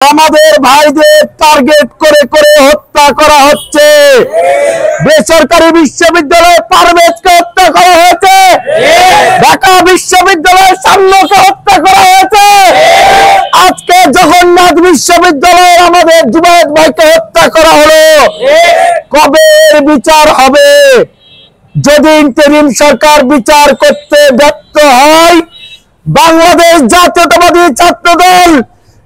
আমাদের ভাইদের টার্গেট করে করে হত্যা করা হচ্ছে। বেসরকারি বিশ্ববিদ্যালয়ে পারভেজকে হত্যা করা হয়েছে, ঢাকা বিশ্ববিদ্যালয়ের সামনেকে হত্যা করা হয়েছে, আজকে জগন্নাথ বিশ্ববিদ্যালয়ে আমাদের জুবায়েদ ভাইকে হত্যা করা হলো। কবে বিচার হবে? যদি ইন্টারিম সরকার বিচার করতে ব্যর্থ হয়, বাংলাদেশ জাতীয়তাবাদী ছাত্রদল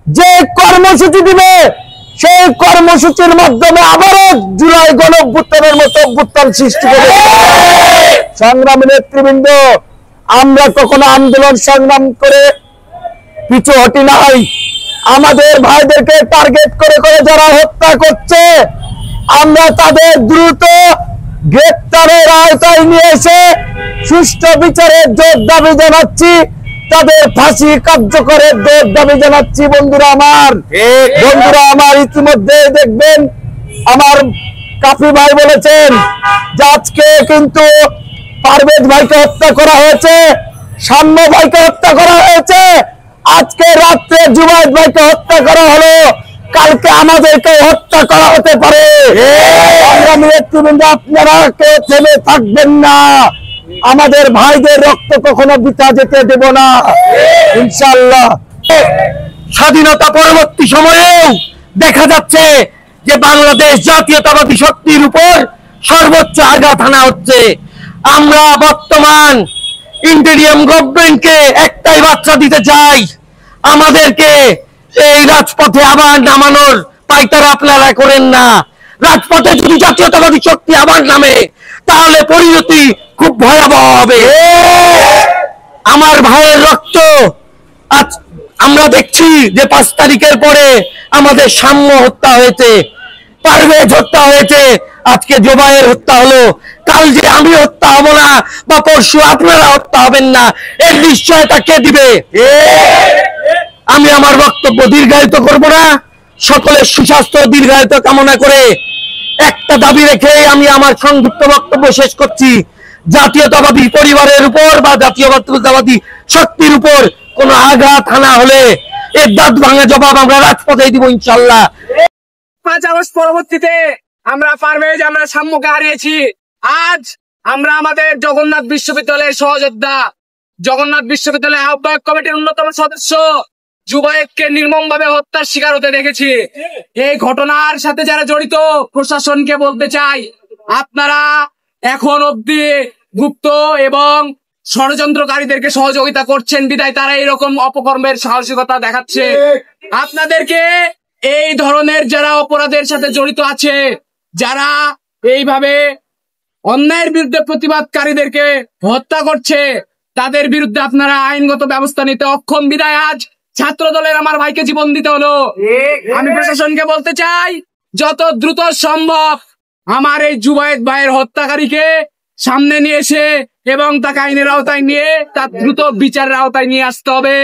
যে কর্মসূচি দিবে সেই কর্মসূচির মাধ্যমে আবারও জুলাই গণঅভ্যুত্থানের মতো অভ্যুত্থান সৃষ্টি করবে। সংগ্রামী নেতৃবৃন্দ, আমরা কখনো আন্দোলন সংগ্রাম করে পিছু হটি নাই। আমাদের ভাইদেরকে টার্গেট করে করে যারা হত্যা করছে, আমরা তাদের দ্রুত গ্রেপ্তারের আওতায় নিয়ে এসে সুষ্ঠু বিচারের জোর দাবি জানাচ্ছি, তাদের ফাঁসি কার্যকরের জোর দাবি জানাচ্ছি। বন্ধুরা আমার ইতিমধ্যে দেখবেন আমার কাফি ভাই বলেছেন যে আজকে কিন্তু পারভেজ ভাইকে হত্যা করা হয়েছে, সাম্য ভাইকে হত্যা করা হয়েছে, আজকে রাত্রে জুবায়েদ ভাইকে হত্যা করা হলো, কালকে আমাদেরকে হত্যা করা হতে পারে। আপনারা কেউ থেমে থাকবেন না, আমাদের ভাইদের রক্ত কখনো বৃথা যেতে দেব না ইনশাআল্লাহ। স্বাধীনতা পরবর্তী সময়েও দেখা যাচ্ছে যে বাংলাদেশ জাতীয়তাবাদী শক্তির উপর সর্বোচ্চ আঘাত হানা হচ্ছে। আমরা বর্তমান ইন্টেরিয়াম গভর্নমেন্টকে একটাই বার্তা দিতে চাই, আমাদেরকে এই রাজপথে আবার নামানোর পায়তারা আপনারা করেন না। রাজপথে যদি জাতীয়তাবাদী শক্তি আবার নামে তাহলে পরিণতি খুব ভয়াবহ হবে। আমার ভাইয়ের রক্ত আজ আমরা দেখছি যে 5 তারিখের পরে আমাদের সাম্য হত্যা হয়েছে, পারভেজ হত্যা হয়েছে, আজকে জুবায়ের হত্যা হলো। কাল যে আমি হত্যা হব না বা পরশু আপনারা হত্যা হবেন না, এর নিশ্চয়তা কে দিবে? আমি আমার বক্তব্য দীর্ঘায়িত করব না, সকলের সুস্বাস্থ্য দীর্ঘায়িত কামনা করে একটা দাবি রেখে আমি আমার সংক্ষিপ্ত বক্তব্য শেষ করছি। জাতীয়তাবাদী পরিবারের উপর বা জাতীয়তাবাদী শক্তির উপর কোন আঘাত হানা হলে এর দাঁত ভাঙা জবাব আমরা রাজপথে দিব ইনশাআল্লাহ। 5 আগস্ট পরবর্তীতে আমরা পারভেজ, আমরা সাম্যকে হারিয়েছি। আজ আমরা আমাদের জগন্নাথ বিশ্ববিদ্যালয়ের সহযোদ্ধা, জগন্নাথ বিশ্ববিদ্যালয়ের আহ্বায়ক কমিটির অন্যতম সদস্য জুবায়েদকে নির্মমভাবে হত্যার শিকার হতে দেখেছি। এই ঘটনার সাথে যারা জড়িত প্রশাসনকে বলতে চাই, আপনারা এখন অব্দি গুপ্ত এবং ষড়যন্ত্রকারীদেরকে সহযোগিতা করছেন বিধায় তারা এরকম অপকর্মের সাহসিকতা দেখাচ্ছে। আপনাদেরকে এই ধরনের যারা অপরাধের সাথে জড়িত আছে, যারা এইভাবে অন্যায়ের বিরুদ্ধে প্রতিবাদকারীদেরকে হত্যা করছে, তাদের বিরুদ্ধে আপনারা আইনগত ব্যবস্থা নিতে অক্ষম বিধায় আজ ছাত্র দলের আমার ভাইকে জীবন দিতে হলো। আমি প্রশাসনকে বলতে চাই, যত দ্রুত সম্ভব আমার এই জুবায়েদ ভাইয়ের হত্যাকারীকে সামনে নিয়ে এসে এবং তাকে আইনের আওতায় নিয়ে তার দ্রুত বিচারের আওতায় নিয়ে আসতে হবে।